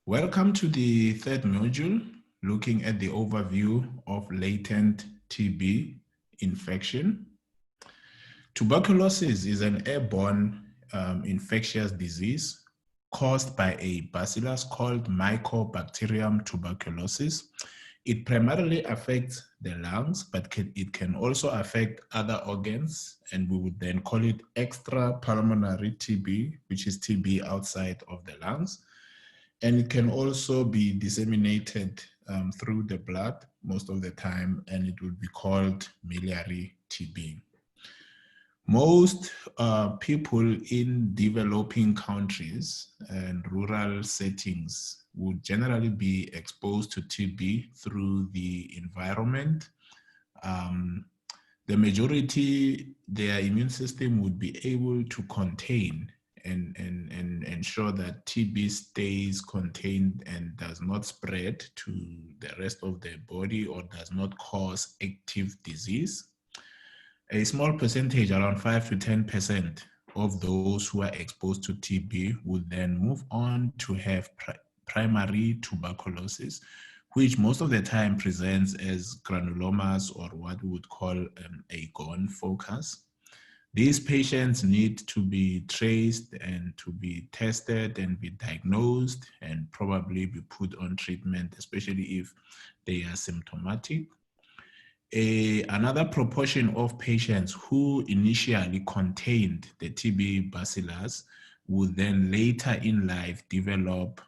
Welcome to the third module, looking at the overview of latent TB infection. Tuberculosis is an airborne infectious disease caused by a bacillus called Mycobacterium tuberculosis. It primarily affects the lungs, but it can also affect other organs, and we would then call it extrapulmonary TB, which is TB outside of the lungs. And it can also be disseminated through the blood most of the time, and it would be called miliary TB. Most people in developing countries and rural settings would generally be exposed to TB through the environment. The majority, their immune system would be able to contain and ensure that TB stays contained and does not spread to the rest of the body or does not cause active disease. A small percentage, around 5 to 10% of those who are exposed to TB would then move on to have primary tuberculosis, which most of the time presents as granulomas or what we would call a gone focus. These patients need to be traced and to be tested and be diagnosed and probably be put on treatment, especially if they are symptomatic. Another proportion of patients who initially contained the TB bacillus would then later in life develop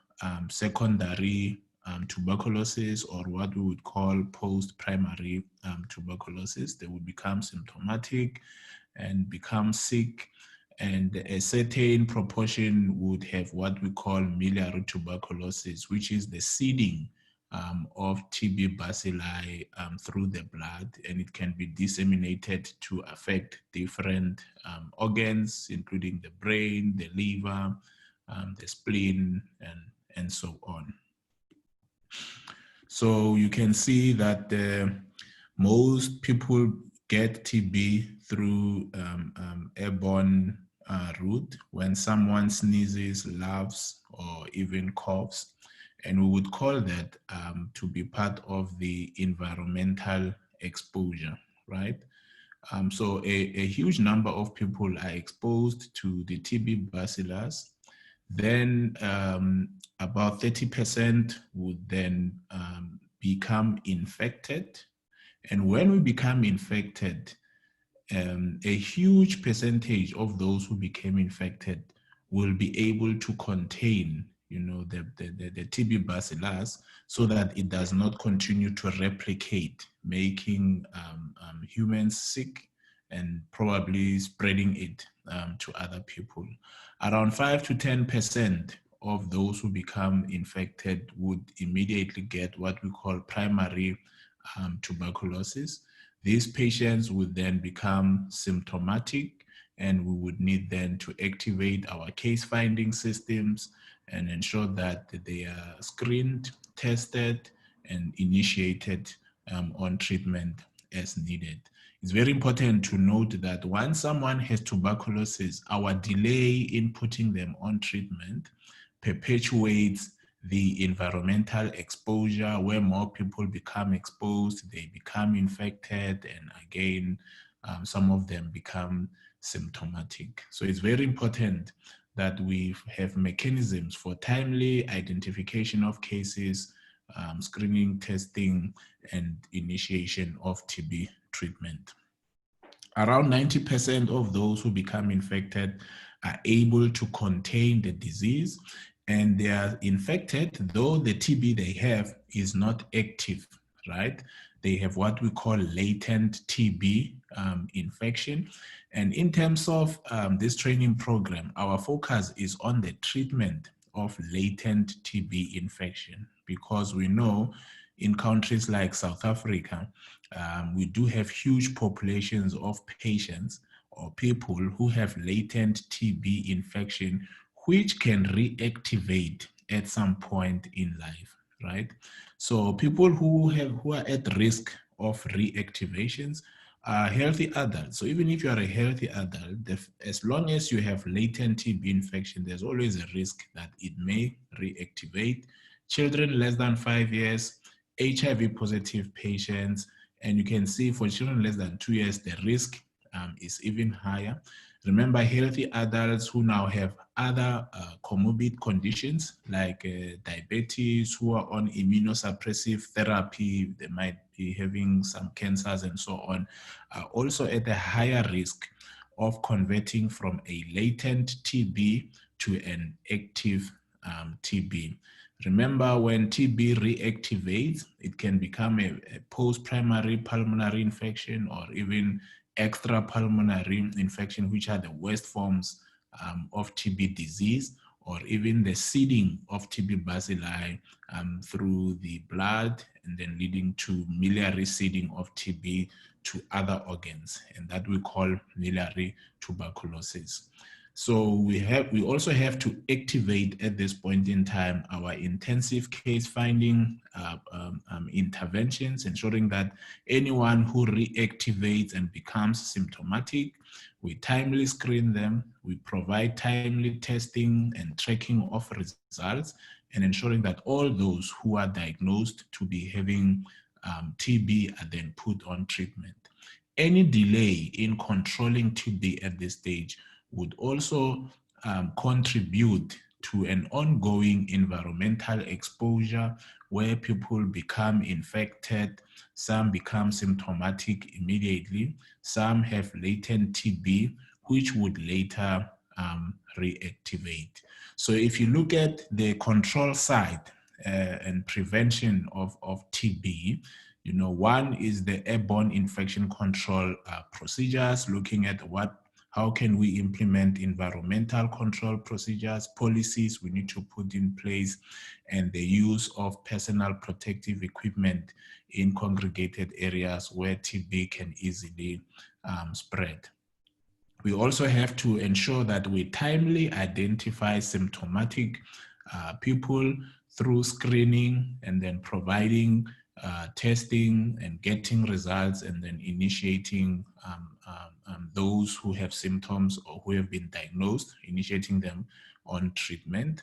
secondary tuberculosis, or what we would call post-primary tuberculosis. They would become symptomatic and become sick, and a certain proportion would have what we call miliary tuberculosis, which is the seeding of TB bacilli through the blood, and it can be disseminated to affect different organs, including the brain, the liver, the spleen, and so on. So you can see that most people get TB through airborne route when someone sneezes, laughs, or even coughs. And we would call that to be part of the environmental exposure, right? So a huge number of people are exposed to the TB bacillus. Then about 30% would then become infected. And when we become infected, a huge percentage of those who became infected will be able to contain the TB bacillus so that it does not continue to replicate, making humans sick and probably spreading it to other people. Around 5 to 10% of those who become infected would immediately get what we call primary tuberculosis. These patients would then become symptomatic, and we would need then to activate our case finding systems and ensure that they are screened, tested, and initiated on treatment as needed. It's very important to note that once someone has tuberculosis, our delay in putting them on treatment perpetuates the environmental exposure, where more people become exposed, they become infected, and again, some of them become symptomatic. So it's very important that we have mechanisms for timely identification of cases, screening, testing, and initiation of TB treatment. Around 90% of those who become infected are able to contain the disease, and they are infected, though the TB they have is not active, right? They have what we call latent TB infection. And in terms of this training program, our focus is on the treatment of latent TB infection, because we know in countries like South Africa, we do have huge populations of patients or people who have latent TB infection, which can reactivate at some point in life, right? So people who are at risk of reactivations healthy adults. So even if you are a healthy adult, as long as you have latent TB infection, there's always a risk that it may reactivate. Children less than 5 years, HIV positive patients, and you can see for children less than 2 years, the risk is even higher. Remember, healthy adults who now have other comorbid conditions like diabetes, who are on immunosuppressive therapy, they might be having some cancers and so on, are also at a higher risk of converting from a latent TB to an active TB. Remember, when TB reactivates, it can become a post-primary pulmonary infection or even extrapulmonary infection, which are the worst forms of TB disease, or even the seeding of TB bacilli through the blood and then leading to miliary seeding of TB to other organs, and that we call miliary tuberculosis. So we also have to activate at this point in time our intensive case finding interventions, ensuring that anyone who reactivates and becomes symptomatic, we timely screen them, we provide timely testing and tracking of results, and ensuring that all those who are diagnosed to be having TB are then put on treatment. Any delay in controlling TB at this stage would also contribute to an ongoing environmental exposure where people become infected, some become symptomatic immediately, some have latent TB, which would later reactivate. So if you look at the control side and prevention of TB, you know, one is the airborne infection control procedures, looking at how can we implement environmental control procedures, policies we need to put in place, and the use of personal protective equipment in congregated areas where TB can easily spread. We also have to ensure that we timely identify symptomatic people through screening and then providing testing and getting results, and then initiating those who have symptoms or who have been diagnosed, initiating them on treatment.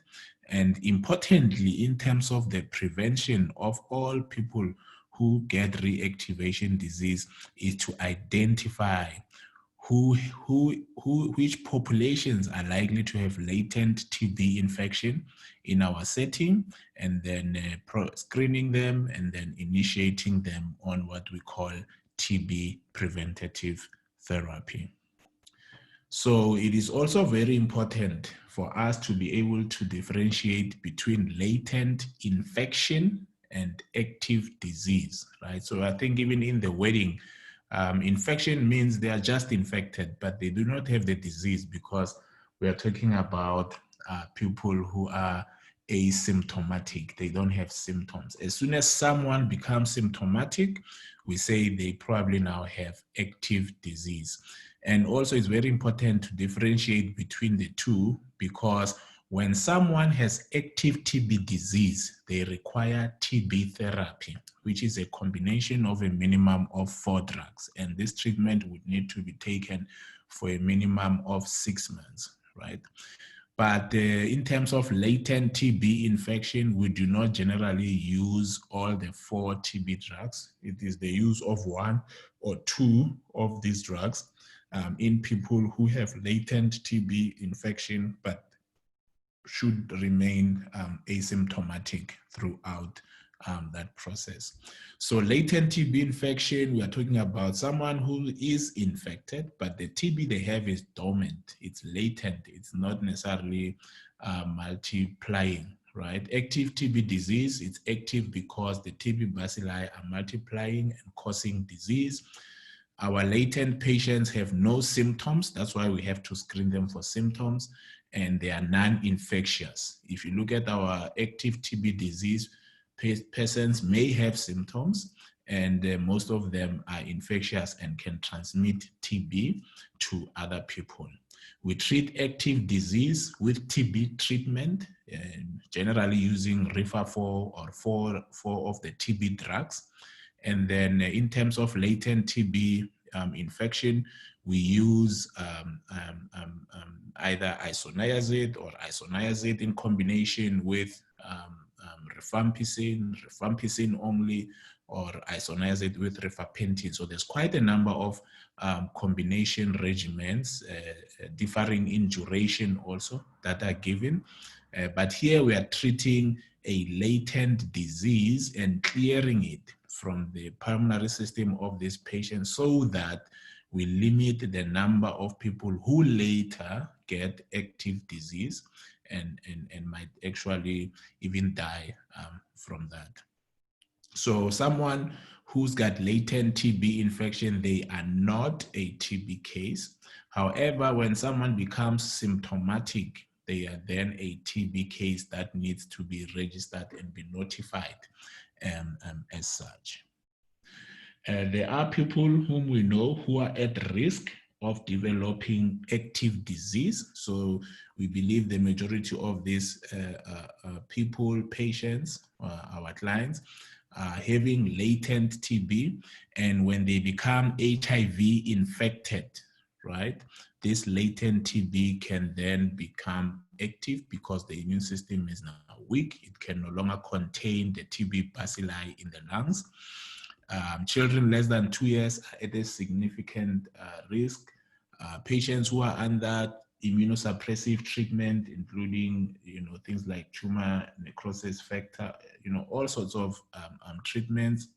And importantly, in terms of the prevention of all people who get reactivation disease, is to identify which populations are likely to have latent TB infection in our setting, and then screening them and then initiating them on what we call TB preventative therapy. So it is also very important for us to be able to differentiate between latent infection and active disease, right? So I think even in the wording, infection means they are just infected, but they do not have the disease, because we are talking about people who are asymptomatic. They don't have symptoms. As soon as someone becomes symptomatic, we say they probably now have active disease. And also it's very important to differentiate between the two, because when someone has active TB disease, they require TB therapy, which is a combination of a minimum of 4 drugs. And this treatment would need to be taken for a minimum of 6 months, right? But in terms of latent TB infection, we do not generally use all the 4 TB drugs. It is the use of 1 or 2 of these drugs in people who have latent TB infection, but should remain asymptomatic throughout that process. So latent TB infection, we are talking about someone who is infected, but the TB they have is dormant. It's latent. It's not necessarily multiplying, right? Active TB disease, it's active because the TB bacilli are multiplying and causing disease. Our latent patients have no symptoms. That's why we have to screen them for symptoms, and they are non-infectious. If you look at our active TB disease, persons may have symptoms, and most of them are infectious and can transmit TB to other people. We treat active disease with TB treatment, generally using Rifampicin or four of the TB drugs. And then in terms of latent TB, infection, we use either isoniazid or isoniazid in combination with rifampicin only, or isoniazid with rifampicin. So there's quite a number of combination regimens, differing in duration also, that are given. But here we are treating a latent disease and clearing it from the pulmonary system of this patient so that we limit the number of people who later get active disease and might actually even die from that. So someone who's got latent TB infection, they are not a TB case. However, when someone becomes symptomatic, they are then a TB case that needs to be registered and be notified as such. There are people whom we know who are at risk of developing active disease. So we believe the majority of these people, patients, our clients, are having latent TB. And when they become HIV infected, right, this latent TB can then become active because the immune system is now weak. It can no longer contain the TB bacilli in the lungs. Children less than 2 years are at a significant risk. Patients who are under immunosuppressive treatment, including things like tumor necrosis factor, all sorts of treatments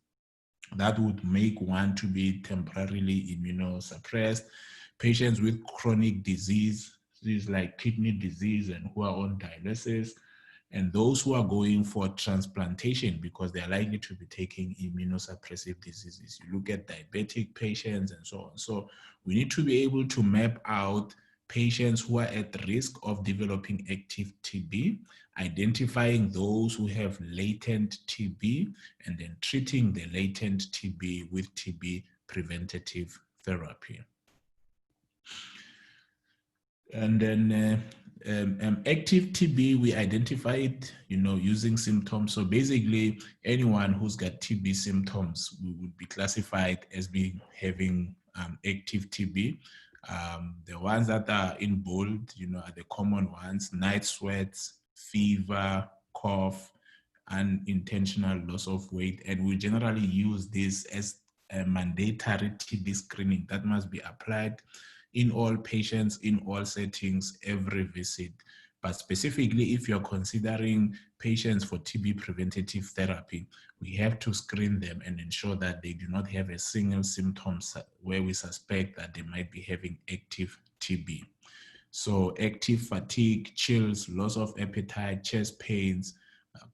that would make one to be temporarily immunosuppressed. Patients with chronic disease, things like kidney disease and who are on dialysis, and those who are going for transplantation because they are likely to be taking immunosuppressive diseases. You look at diabetic patients and so on. So we need to be able to map out patients who are at risk of developing active TB, identifying those who have latent TB, and then treating the latent TB with TB preventative therapy. And then active TB, we identify it, using symptoms. So basically, anyone who's got TB symptoms would be classified as being having active TB. The ones that are in bold, are the common ones: night sweats, fever, cough, unintentional loss of weight. And we generally use this as a mandatory TB screening that must be applied in all patients, in all settings, every visit. But specifically, if you're considering patients for TB preventative therapy, we have to screen them and ensure that they do not have a single symptom where we suspect that they might be having active TB. So active fatigue, chills, loss of appetite, chest pains,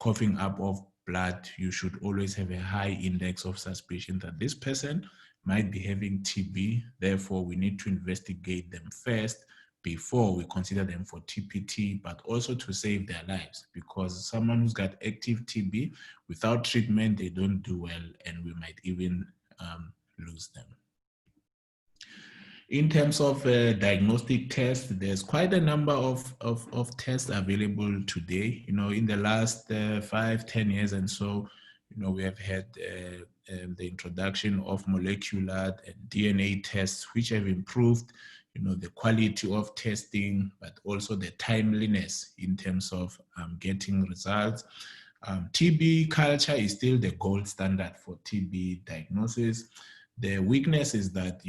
coughing up of blood, you should always have a high index of suspicion that this person might be having TB. Therefore, we need to investigate them first before we consider them for TPT, but also to save their lives, because someone who's got active TB, without treatment, they don't do well, and we might even lose them. In terms of diagnostic tests, there's quite a number of tests available today. In the last 5-10 years and so, we have had the introduction of molecular and DNA tests, which have improved, the quality of testing, but also the timeliness in terms of getting results. TB culture is still the gold standard for TB diagnosis. The weakness is that,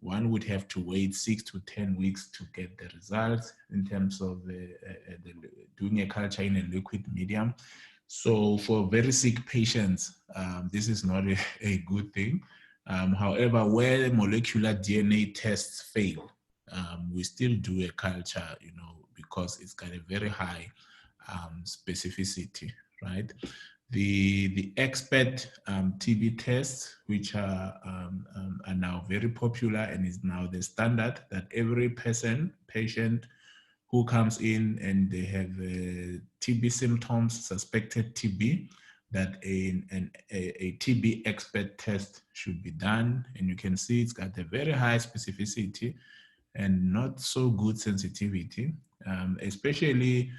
one would have to wait 6 to 10 weeks to get the results in terms of doing a culture in a liquid medium. So for very sick patients, this is not a good thing. However, where molecular DNA tests fail, we still do a culture, because it's got a very high specificity, right? The expert TB tests, which are now very popular and is now the standard, that every patient who comes in and they have TB symptoms, suspected TB, that a TB expert test should be done. And you can see it's got a very high specificity and not so good sensitivity, especially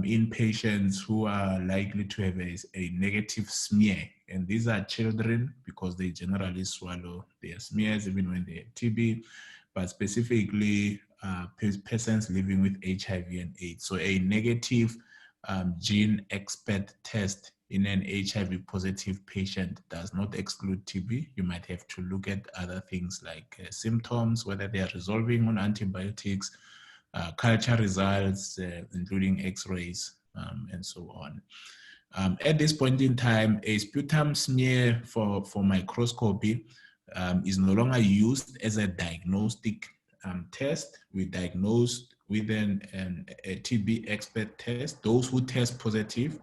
in patients who are likely to have a negative smear. And these are children because they generally swallow their smears even when they have TB, but specifically persons living with HIV and AIDS. So a negative gene expert test in an HIV positive patient does not exclude TB. You might have to look at other things like symptoms, whether they are resolving on antibiotics, culture results, including x-rays, and so on. At this point in time, a sputum smear for microscopy is no longer used as a diagnostic test. We diagnose with a TB expert test. Those who test positive,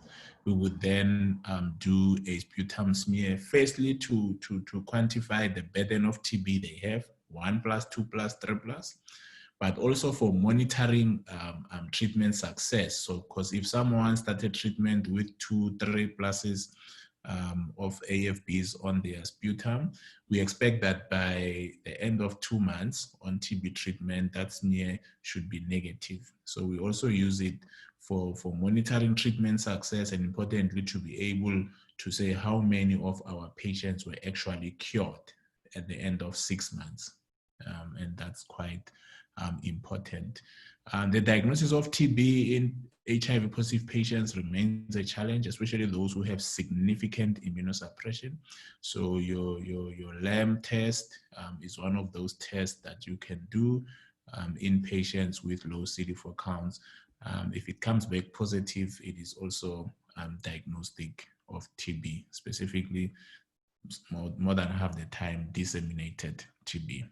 we would then do a sputum smear, firstly to quantify the burden of TB they have, 1+, 2+, 3+, but also for monitoring treatment success. So, because if someone started treatment with 2, 3+ of AFBs on their sputum, we expect that by the end of 2 months on TB treatment, that smear should be negative. So we also use it for monitoring treatment success, and importantly, to be able to say how many of our patients were actually cured at the end of 6 months. And that's quite important. The diagnosis of TB in HIV positive patients remains a challenge, especially those who have significant immunosuppression. So your LAM test is one of those tests that you can do in patients with low CD4 counts. If it comes back positive, it is also diagnostic of TB, specifically more than half the time disseminated TB.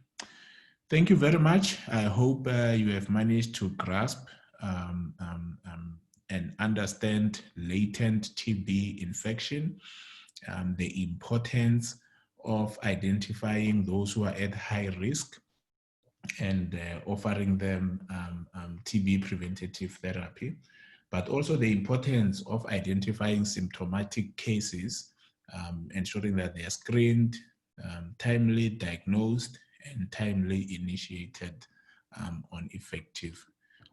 Thank you very much. I hope you have managed to grasp and understand latent TB infection, the importance of identifying those who are at high risk and offering them TB preventative therapy, but also the importance of identifying symptomatic cases, ensuring that they are screened, timely diagnosed, and timely initiated on effective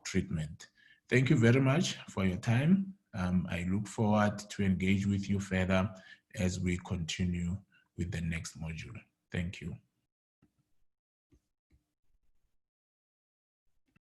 treatment. Thank you very much for your time. I look forward to engage with you further as we continue with the next module. Thank you.